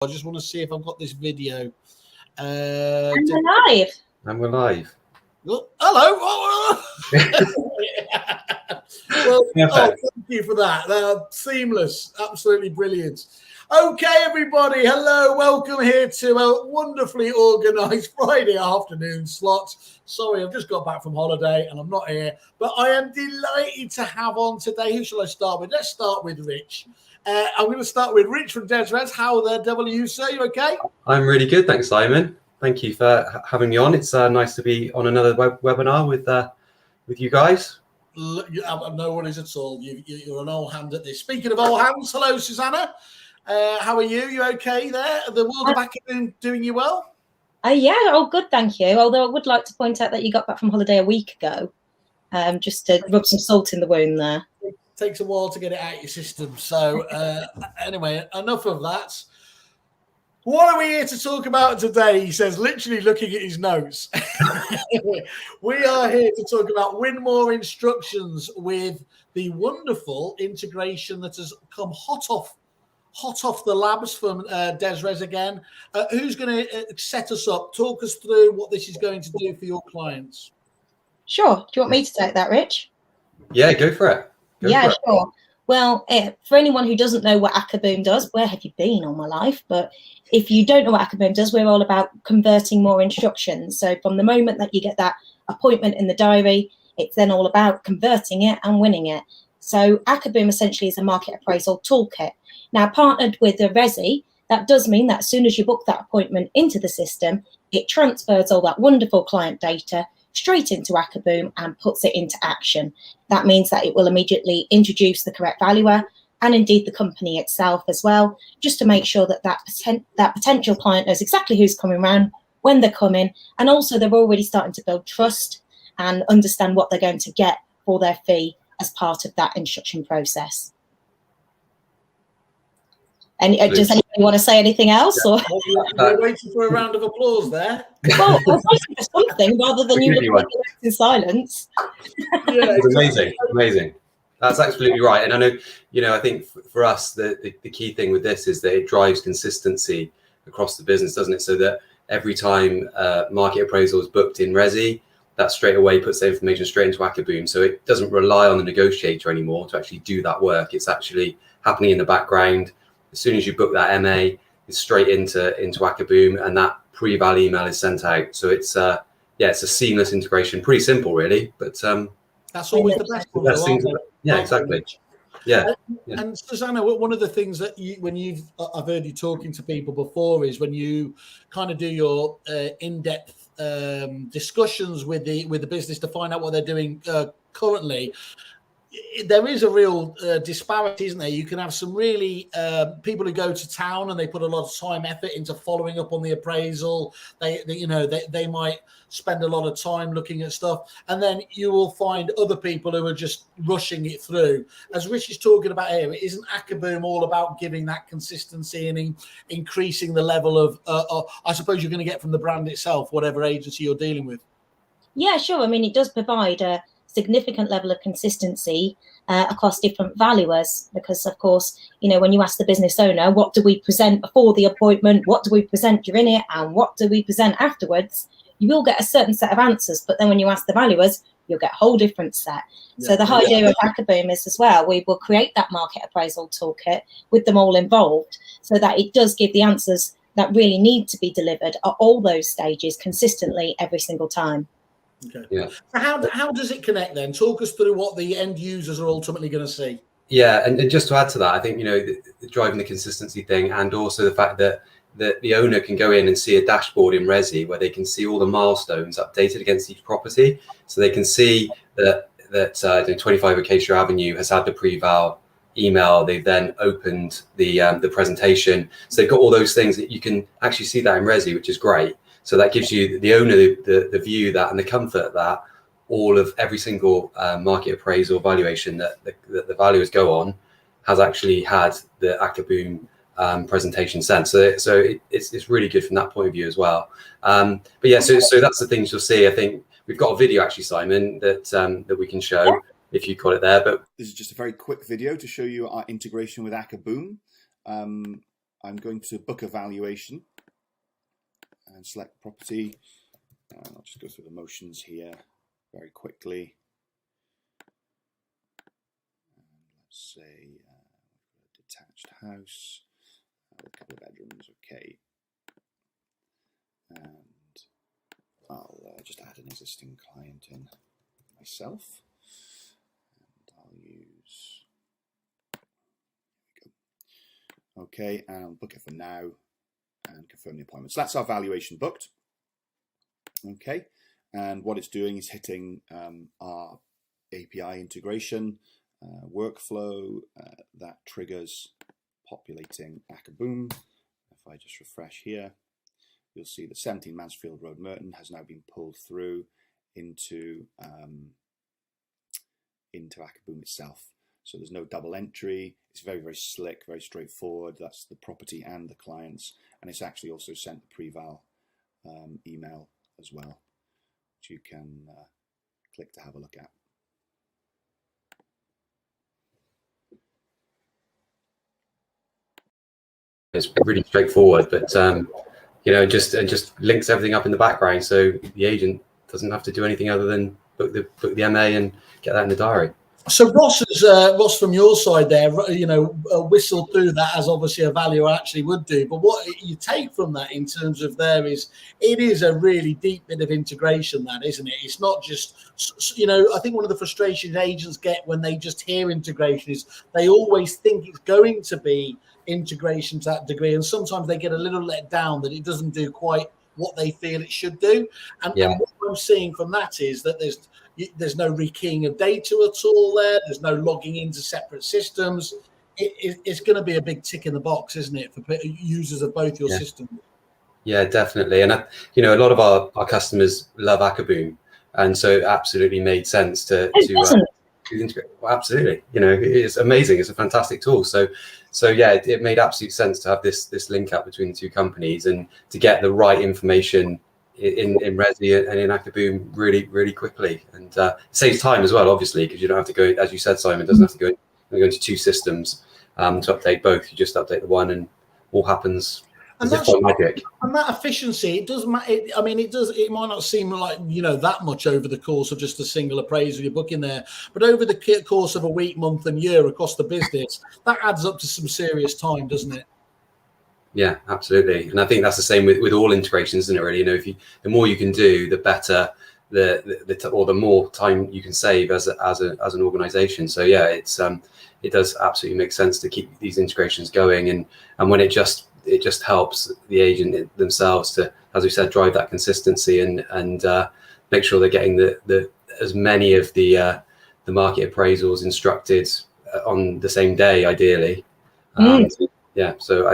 I just want to see if I've got this video. And we're live. And we're live. Hello. Well, thank you for that. Seamless. Absolutely brilliant. Okay, everybody. Hello. Welcome here to a wonderfully organised Friday afternoon slot. Sorry, I've just got back from holiday and I'm not here. But I am delighted to have on today. Who shall I start with? Let's start with Rich. I'm going to start with Rich from Rezi. How the devil are you, sir? You okay? I'm really good. Thanks, Simon. Thank you for having me on. It's nice to be on another webinar with you guys. No worries at all. You're an old hand at this. Speaking of old hands, hello, Susanna. How are you? You okay there? The World of Acaboom doing you well? Yeah, good, thank you. Although I would like to point out that you got back from holiday a week ago, just to rub some salt in the wound there. It takes a while to get it out of your system. So anyway, enough of that. What are we here to talk about today? He says, literally looking at his notes. We are here to talk about Win More Instructions with the wonderful integration that has come hot off the labs from Rezi again. Who's going to set us up? Talk us through what this is going to do for your clients. Sure. Do you want me to take that, Rich? Yeah, go for it. Sure. Well, for anyone who doesn't know what Acaboom does, where have you been all my life? But if you don't know what Acaboom does, we're all about converting more instructions. So from the moment that you get that appointment in the diary, it's then all about converting it and winning it. So Acaboom essentially is a market appraisal toolkit. Now, partnered with the Rezi, that does mean that as soon as you book that appointment into the system, it transfers all that wonderful client data straight into Acaboom and puts it into action. That means that it will immediately introduce the correct valuer and indeed the company itself as well, just to make sure that that potential client knows exactly who's coming around, when they're coming, and also they're already starting to build trust and understand what they're going to get for their fee as part of that instruction process. And does anybody want to say anything else? Or? We're waiting for a round of applause there. Well, I was waiting for something rather than you looking in silence. Yeah, it's amazing. That's absolutely right. And I know, I think for us, the key thing with this is that it drives consistency across the business, doesn't it? So that every time market appraisal is booked in Rezi, that straight away puts the information straight into Acaboom. So it doesn't rely on the negotiator anymore to actually do that work. It's actually happening in the background. As soon as you book that MA, it's straight into Acaboom, and that pre-val email is sent out. So it's it's a seamless integration. Pretty simple, really, but that's always the best. Exactly. Yeah. And Susanna, one of the things that I've heard you talking to people before is when you kind of do your in-depth discussions with the business to find out what they're doing currently. There is a real disparity, isn't there? You can have some really people who go to town and they put a lot of time, effort into following up on the appraisal. They might spend a lot of time looking at stuff, and then you will find other people who are just rushing it through. As Rich is talking about here, isn't Acaboom all about giving that consistency and increasing the level of, I suppose you're going to get from the brand itself, whatever agency you're dealing with? Yeah, sure. I mean, it does provide a significant level of consistency across different valuers, because of course, when you ask the business owner, what do we present before the appointment, what do we present during it, and what do we present afterwards, you will get a certain set of answers. But then when you ask the valuers, you'll get a whole different set. So the idea of Acaboom is as well, we will create that market appraisal toolkit with them all involved, so that it does give the answers that really need to be delivered at all those stages consistently every single time. Okay. Yeah. So how does it connect then? Talk us through what the end users are ultimately going to see. Yeah, and just to add to that, I think driving the consistency thing, and also the fact that the owner can go in and see a dashboard in Rezi where they can see all the milestones updated against each property. So they can see that 25 Acacia Avenue has had the pre-val email. They've then opened the presentation. So they've got all those things that you can actually see that in Rezi, which is great. So that gives you the owner the view that and the comfort that every single market appraisal valuation that the valuers go on has actually had the Acaboom presentation sent. So it's really good from that point of view as well. But yeah, so that's the things you'll see. I think we've got a video actually, Simon, that we can show if you've got it there. But this is just a very quick video to show you our integration with Acaboom. I'm going to book a valuation and select property. And I'll just go through the motions here very quickly. And let's say detached house with a couple of bedrooms. Okay. And I'll just add an existing client in myself. And I'll use... Okay, and I'll book it for now and confirm the appointment. So that's our valuation booked. Okay, and what it's doing is hitting our API integration workflow that triggers populating Acaboom. If I just refresh here, you'll see that 17 Mansfield Road, Merton has now been pulled through into Acaboom itself. So there's no double entry. It's very, very slick, very straightforward. That's the property and the clients. And it's actually also sent the pre-val email as well, which you can click to have a look at. It's really straightforward, but you know, just links everything up in the background, so the agent doesn't have to do anything other than book the MA and get that in the diary. So Ross, from your side there, you know, whistled through that as obviously a valuer actually would do. But what you take from that in terms of there is, it is a really deep bit of integration, that, isn't it? It's not just, you know, I think one of the frustrations agents get when they just hear integration is they always think it's going to be integration to that degree. And sometimes they get a little let down that it doesn't do quite what they feel it should do. And what I'm seeing from that is that there's no rekeying of data at all there. There's no logging into separate systems. It's going to be a big tick in the box, isn't it, for users of both your systems? Yeah, definitely. And, you know, a lot of our customers love Acaboom. And so it absolutely made sense to integrate. Well, absolutely. You know, it's amazing. It's a fantastic tool. So yeah, it made absolute sense to have this link up between the two companies and to get the right information in Rezi and in Acaboom really quickly, and it saves time as well, obviously, because you don't have to go, as you said, Simon, doesn't have to go into two systems to update both. You just update the one and all happens as if by magic. And that efficiency, it does. I mean, it might not seem like, you know, that much over the course of just a single appraisal you're booking there, but over the course of a week, month, and year across the business, that adds up to some serious time, doesn't it? Yeah, absolutely. And I think that's the same with all integrations, isn't it, really? You know, the more you can do, the better the more time you can save as an organization. So yeah, it does absolutely make sense to keep these integrations going, and when it just helps the agent themselves to, as we said, drive that consistency and make sure they're getting the as many of the market appraisals instructed on the same day, ideally. Yeah, so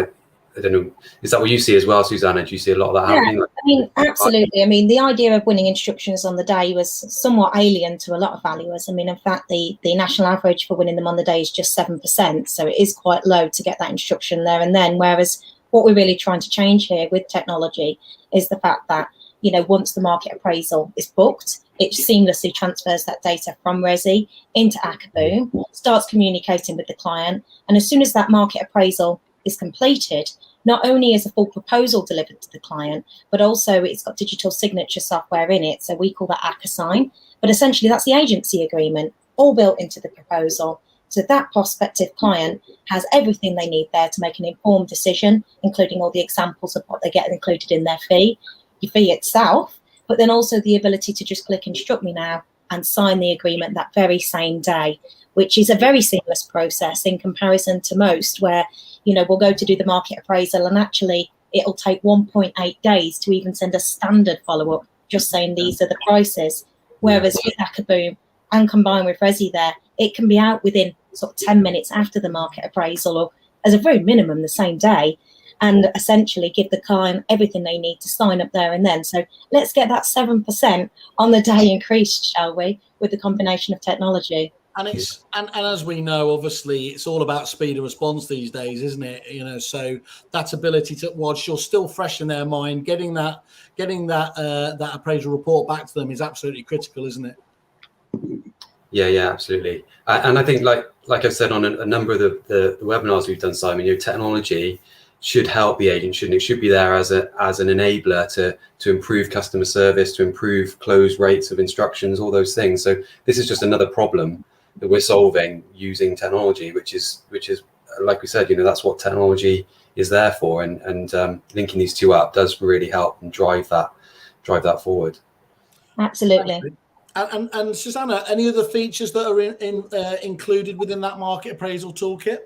I don't know, is that what you see as well, Susanna? Do you see a lot of that happening? I mean, absolutely. I mean, the idea of winning instructions on the day was somewhat alien to a lot of valuers. I mean, in fact, the national average for winning them on the day is just 7%. So it is quite low to get that instruction there and then. Whereas what we're really trying to change here with technology is the fact that, you know, once the market appraisal is booked, it seamlessly transfers that data from Rezi into Acaboom, starts communicating with the client. And as soon as that market appraisal is completed, not only is a full proposal delivered to the client, but also it's got digital signature software in it. So we call that AcaSign, but essentially that's the agency agreement all built into the proposal. So that prospective client has everything they need there to make an informed decision, including all the examples of what they get included in their fee itself, but then also the ability to just click Instruct Me Now and sign the agreement that very same day, which is a very seamless process in comparison to most, where, you know, we'll go to do the market appraisal and actually it'll take 1.8 days to even send a standard follow-up just saying these are the prices. Whereas with Acaboom and combined with Rezi there, it can be out within sort of 10 minutes after the market appraisal, or as a very minimum the same day, and essentially give the client everything they need to sign up there and then. So let's get that 7% on the day increased, shall we, with the combination of technology. And as we know, obviously, it's all about speed of response these days, isn't it? You know, so that ability to, whilst you're still fresh in their mind, getting that appraisal report back to them is absolutely critical, isn't it? Yeah, absolutely. And I think, like I've said on a number of the webinars we've done, Simon, technology should help the agent, shouldn't it? Should be there as an enabler to improve customer service, to improve close rates of instructions, all those things. So this is just another problem that we're solving using technology, which is like we said, that's what technology is there for, and linking these two up does really help and drive that forward. Absolutely. And Susanna, any other features that are included within that market appraisal toolkit?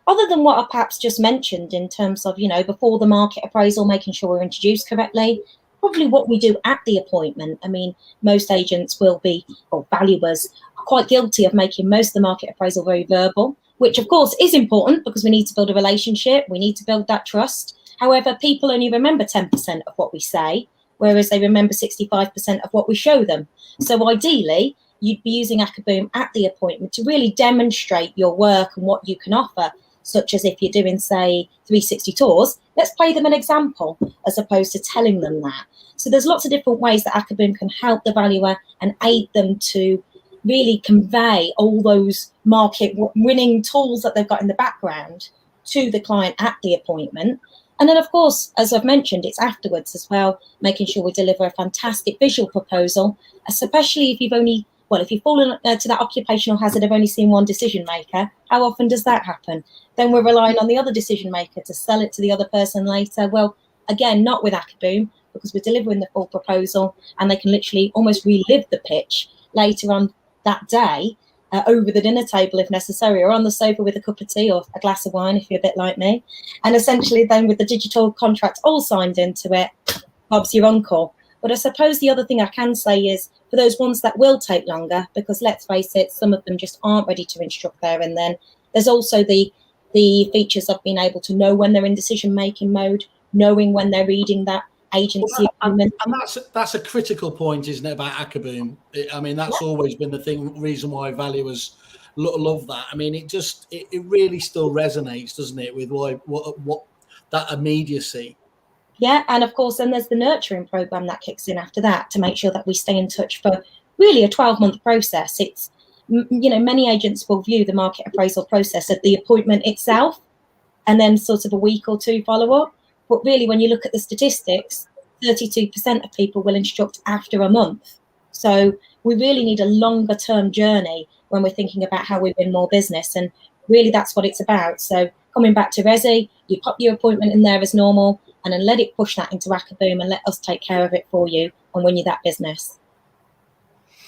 Other than what I perhaps just mentioned in terms of, before the market appraisal, making sure we're introduced correctly, probably what we do at the appointment. I mean, most agents will be, or valuers, quite guilty of making most of the market appraisal very verbal, which of course is important because we need to build a relationship. We need to build that trust. However, people only remember 10% of what we say, whereas they remember 65% of what we show them. So ideally, you'd be using Acaboom at the appointment to really demonstrate your work and what you can offer, such as if you're doing, say, 360 tours, let's play them an example as opposed to telling them that. So there's lots of different ways that Acaboom can help the valuer and aid them to really convey all those market winning tools that they've got in the background to the client at the appointment. And then, of course, as I've mentioned, it's afterwards as well, making sure we deliver a fantastic visual proposal, especially if you've only, if you've fallen to that occupational hazard of only seeing one decision maker. How often does that happen? Then we're relying on the other decision maker to sell it to the other person later. Well, again, not with Acaboom, because we're delivering the full proposal and they can literally almost relive the pitch later on that day, over the dinner table if necessary, or on the sofa with a cup of tea or a glass of wine if you're a bit like me. And essentially then with the digital contract all signed into it, Bob's your uncle. But I suppose the other thing I can say is for those ones that will take longer, because let's face it, some of them just aren't ready to instruct there and then, there's also the features of being able to know when they're in decision-making mode, knowing when they're reading that agency agreement. And that's a critical point, isn't it, about Acaboom? I mean, that's always been the reason why valuers love that. I mean, it really still resonates, doesn't it, with what that immediacy. Yeah, and of course, then there's the nurturing program that kicks in after that to make sure that we stay in touch for really a 12-month process. It's, many agents will view the market appraisal process at the appointment itself and then sort of a week or two follow-up. But really, when you look at the statistics, 32% of people will instruct after a month. So we really need a longer term journey when we're thinking about how we win more business. And really, that's what it's about. So coming back to Rezi, you pop your appointment in there as normal and then let it push that into Acaboom and let us take care of it for you and win you that business.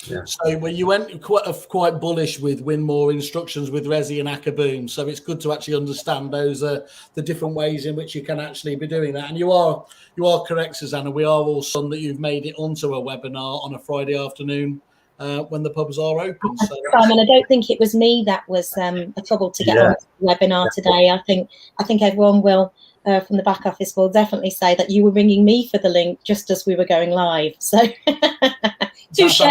Yeah. So when you went quite bullish with win more instructions with Rezi and Acaboom, so it's good to actually understand those the different ways in which you can actually be doing that. And you are correct, Susanna. We are all stunned that you've made it onto a webinar on a Friday afternoon when the pubs are open. So Simon, I don't think it was me that was a trouble to get on the webinar today. I think everyone will from the back office will definitely say that you were ringing me for the link just as we were going live. So touche.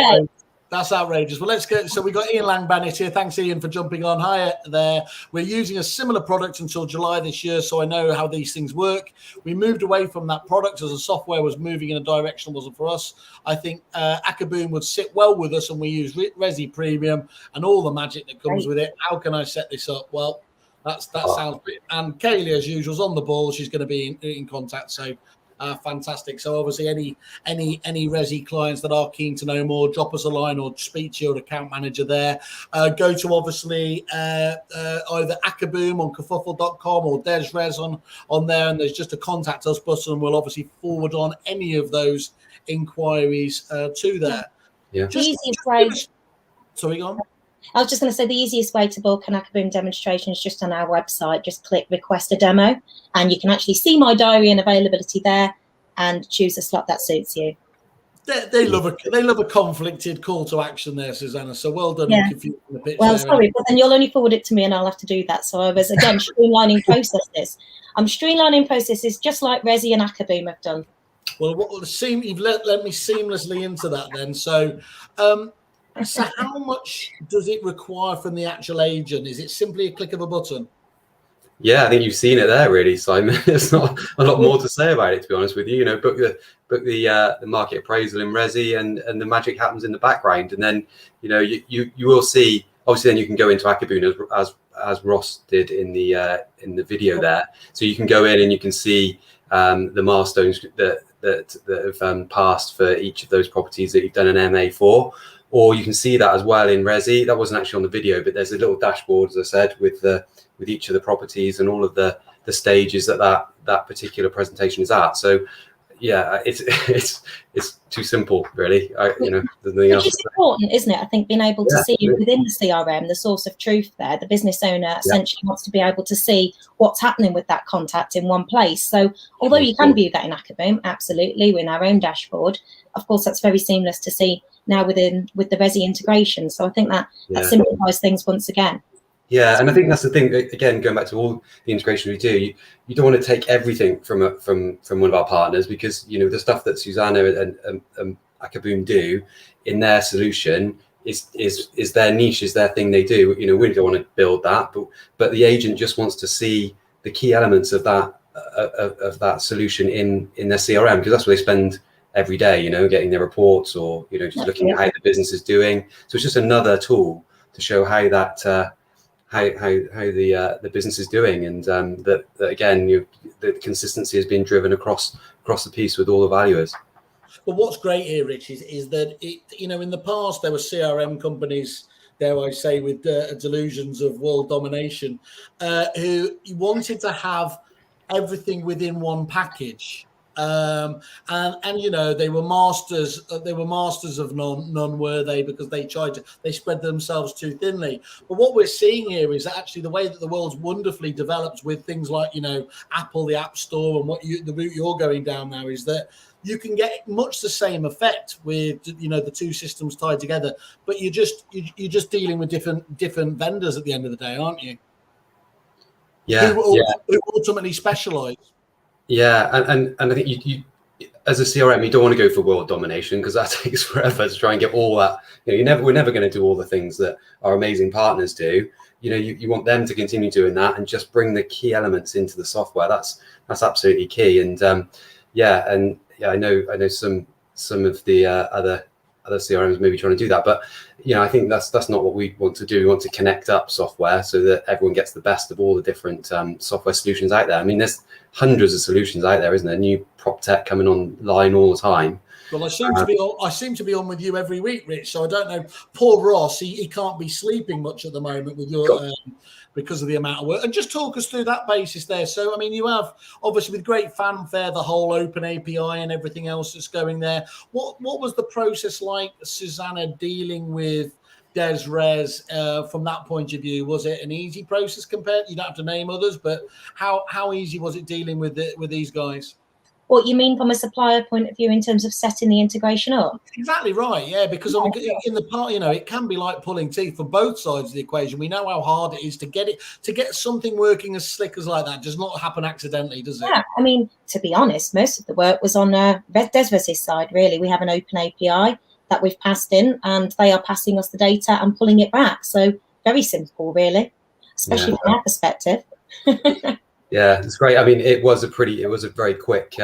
That's outrageous. Well, let's go. So we got Ian Lang-Bennett here. Thanks, Ian, for jumping on. Hi there. We're using a similar product until July this year, so I know how these things work. We moved away from that product as the software was moving in a direction that wasn't for us. I think Acaboom would sit well with us, and we use Rezi Premium and all the magic that comes with it. How can I set this up? Well, that sounds great. And Kaylee, as usual, is on the ball. She's going to be in contact. So fantastic. So obviously any Rezi clients that are keen to know more, drop us a line or speak to your account manager there. Go to obviously either Acaboom on kerfuffle.com or Des Rez on there, and there's just a contact us button, and we'll obviously forward on any of those inquiries to there. Yeah. Sorry, go on. I was just going to say the easiest way to book an Acaboom demonstration is just on our website. Just click request a demo and you can actually see my diary and availability there and choose a slot that suits you. They love a conflicted call to action there, Susanna. So well done. Yeah. The pitch well, there. Sorry, but then you'll only forward it to me and I'll have to do that. So I was, again, streamlining processes. I'm streamlining processes just like Rezi and Acaboom have done. Well, you've let me seamlessly into that then. So how much does it require from the actual agent? Is it simply a click of a button? Yeah, I think you've seen it there, really, Simon. There's not a lot more to say about it, to be honest with you. Book the market appraisal in Rezi, and the magic happens in the background. And then, you will see obviously then you can go into Acaboom as Ross did in the video there. So you can go in and you can see the milestones that have passed for each of those properties that you've done an MA for, or you can see that as well in Rezi. That wasn't actually on the video, but there's a little dashboard, as I said, with each of the properties and all of the stages that particular presentation is at. So yeah, it's too simple, really. There's nothing else. Which is important, isn't it? I think being able to see within the CRM the source of truth there. The business owner essentially wants to be able to see what's happening with that contact in one place. So although you can view that in Acaboom, absolutely, in our own dashboard, of course, that's very seamless to see now with the Rezi integration. So I think that simplifies things once again. Yeah, and I think that's the thing. Again, going back to all the integration we do, you don't want to take everything from one of our partners, because the stuff that Susanna and Acaboom do in their solution is their niche, is their thing they do. We don't want to build that, but the agent just wants to see the key elements of that solution in their CRM, because that's where they spend every day. Getting their reports, or just looking at how the business is doing. So it's just another tool to show how that. How the business is doing, and that again, the consistency has been driven across the piece with all the valuers. But what's great here, Rich, is that in the past there were CRM companies, dare I say, with delusions of world domination, who wanted to have everything within one package. And they were masters of none, were they? Because they spread themselves too thinly. But what we're seeing here is actually the way that the world's wonderfully developed with things like Apple, the App Store, and the route you're going down now, is that you can get much the same effect with the two systems tied together, but you're just dealing with different vendors at the end of the day, aren't you? Who ultimately specialize. Yeah, and I think you as a CRM, you don't want to go for world domination, because that takes forever to try and get all that. We're never going to do all the things that our amazing partners do. You want them to continue doing that and just bring the key elements into the software. That's absolutely key. And I know some of the other CRMs maybe trying to do that, but I think that's not what we want to do. We want to connect up software so that everyone gets the best of all the different software solutions out there. I mean, there's hundreds of solutions out there, isn't there? New prop tech coming online all the time. Well, I seem to be on with you every week, Rich. So I don't know. Poor Ross, he can't be sleeping much at the moment with your because of the amount of work. And just talk us through that basis there. So I mean, you have obviously with great fanfare the whole open API and everything else that's going there. What was the process like, Susanna, dealing with Rez from that point of view? Was it an easy process compared? You don't have to name others, but how easy was it dealing with these guys? What you mean from a supplier point of view in terms of setting the integration up? Exactly right, yeah. Because I mean, in the part, it can be like pulling teeth for both sides of the equation. We know how hard it is to get something working as slick as like that. It does not happen accidentally, does it? Yeah, I mean, to be honest, most of the work was on Rezi's side. Really, we have an open API that we've passed in, and they are passing us the data and pulling it back. So very simple, really, especially from our perspective. Yeah, it's great. I mean, it was a very quick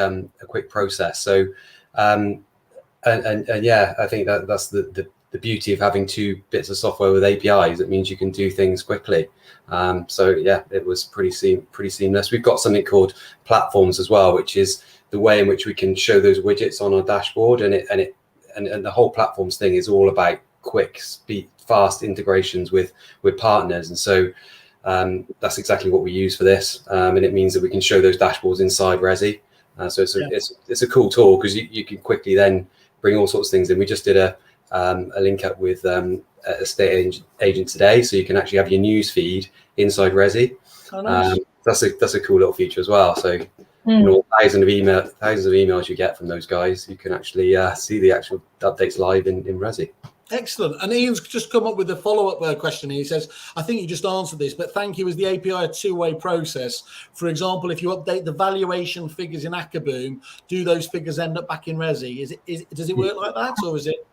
process. So, and yeah, I think that's the beauty of having two bits of software with APIs. It means you can do things quickly. So yeah, it was pretty seamless. We've got something called platforms as well, which is the way in which we can show those widgets on our dashboard, and the whole platforms thing is all about quick, fast integrations with partners, and so. That's exactly what we use for this, and it means that we can show those dashboards inside Rezi. So it's a cool tool, because you can quickly then bring all sorts of things in. We just did a link up with a estate agent today, so you can actually have your news feed inside Rezi. Oh, nice. That's a cool little feature as well. So thousands of emails you get from those guys, you can actually see the actual updates live in Rezi. Excellent. And Ian's just come up with a follow-up question. He says, I think you just answered this, but thank you. Is the API a two-way process? For example, if you update the valuation figures in Acaboom, do those figures end up back in Rezi? Does it work like that, or is it?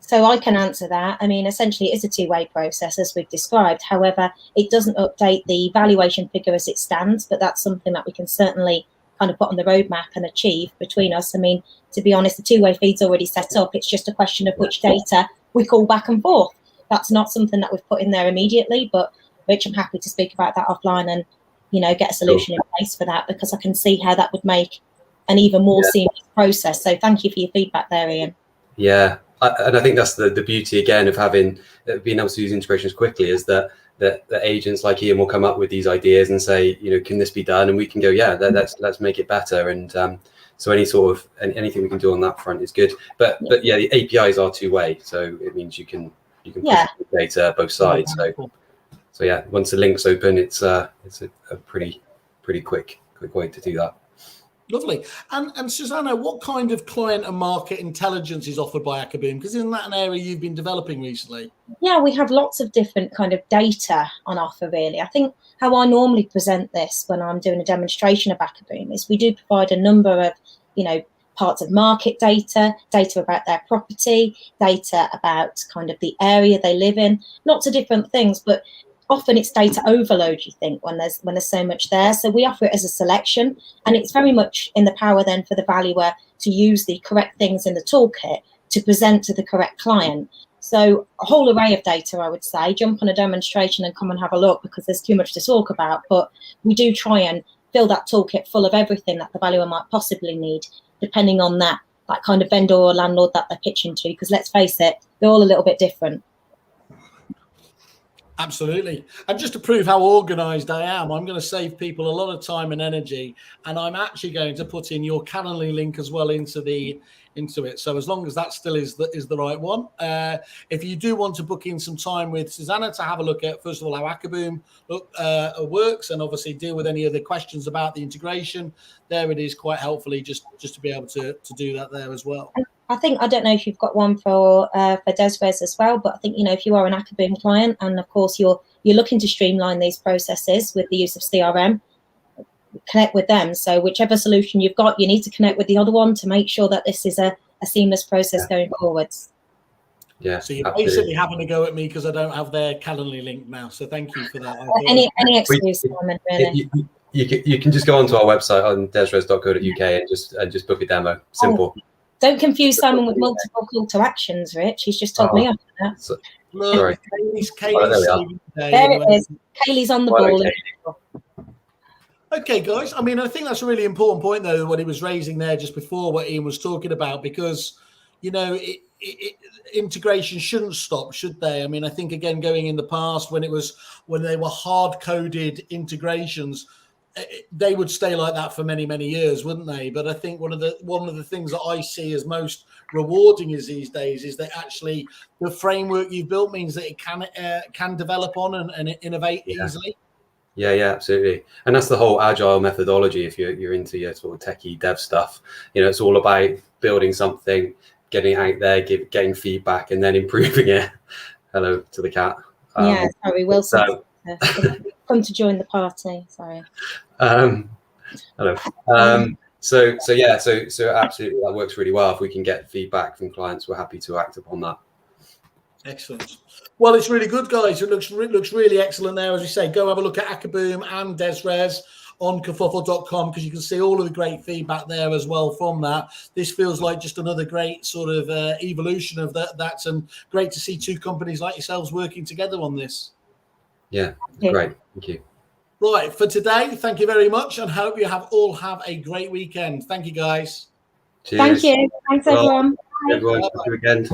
So I can answer that. I mean, essentially, it is a two-way process, as we've described. However, it doesn't update the valuation figure as it stands, but that's something that we can certainly kind of put on the roadmap and achieve between us. I mean, to be honest, the two-way feed's already set up. It's just a question of which data we call back and forth. that's not something that we've put in there immediately, but Rich, I'm happy to speak about that offline and, you know, get a solution in place for that, because I can see how that would make an even more seamless process. So thank you for your feedback there, Ian. Yeah, and I think that's the beauty again of having being able to use integrations quickly, is that the agents like Ian will come up with these ideas and say, you know, can this be done? And we can go, yeah, let's make it better. And so anything we can do on that front is good. But yeah, the APIs are two-way, so it means you can push data both sides. So yeah, once the link's open, it's a pretty quick way to do that. Lovely. And Susanna, what kind of client and market intelligence is offered by Acaboom? Because isn't that an area you've been developing recently? Yeah, we have lots of different kind of data on offer, really. I think how I normally present this when I'm doing a demonstration of Acaboom is we do provide a number of, you know, parts of market data about their property, data about kind of the area they live in, lots of different things, but often it's data overload, you think, when there's so much there. So we offer it as a selection, and it's very much in the power then for the valuer to use the correct things in the toolkit to present to the correct client. So a whole array of data, I would say. Jump on a demonstration and come and have a look, because there's too much to talk about. But we do try and fill that toolkit full of everything that the valuer might possibly need, depending on that kind of vendor or landlord that they're pitching to. Because let's face it, they're all a little bit different. Absolutely. And just to prove how organized I am, I'm going to save people a lot of time and energy, and I'm actually going to put in your Calendly link as well into it. So as long as that still is the right one, if you do want to book in some time with Susanna to have a look at, first of all, how Acaboom works, and obviously deal with any other questions about the integration, there it is, quite helpfully, just to be able to do that there as well. I think, I don't know if you've got one for Desres as well, but I think, you know, if you are an Acaboom client and of course you're looking to streamline these processes with the use of CRM, connect with them. So whichever solution you've got, you need to connect with the other one to make sure that this is a seamless process going forwards. Yeah. So you're basically having to go at me because I don't have their Calendly link now. So thank you for that. Any excuse, Simon, really. You can just go onto our website on desres.co.uk and just book a demo. Simple. Oh, don't confuse Simon with multiple call to actions, Rich. He's just told me off that. Sorry. There it is. Kaylee's on the ball. Okay, guys. I mean, I think that's a really important point, though, what he was raising there just before, what Ian was talking about, because, you know, integration shouldn't stop, should they? I mean, I think, again, going in the past when they were hard-coded integrations, they would stay like that for many, many years, wouldn't they? But I think one of the things that I see as most rewarding these days is that actually the framework you've built means that it can develop on and innovate easily. Yeah, absolutely. And that's the whole agile methodology. If you're into your sort of techie dev stuff, you know, it's all about building something, getting it out there, getting feedback, and then improving it. Hello to the cat. Yeah, sorry, Wilson. Come to join the party. Sorry. Hello. So absolutely, that works really well. If we can get feedback from clients, we're happy to act upon that. Excellent. Well, it's really good, guys. It looks really excellent there. As we say, go have a look at Acaboom and Desres on kerfuffle.com, because you can see all of the great feedback there as well from that. This feels like just another great sort of evolution of that, and great to see two companies like yourselves working together on this. Yeah, great. Thank you. Right, for today, thank you very much, and hope you all have a great weekend. Thank you, guys. Cheers. Thank you. Thanks, everyone. Everyone, have a good weekend.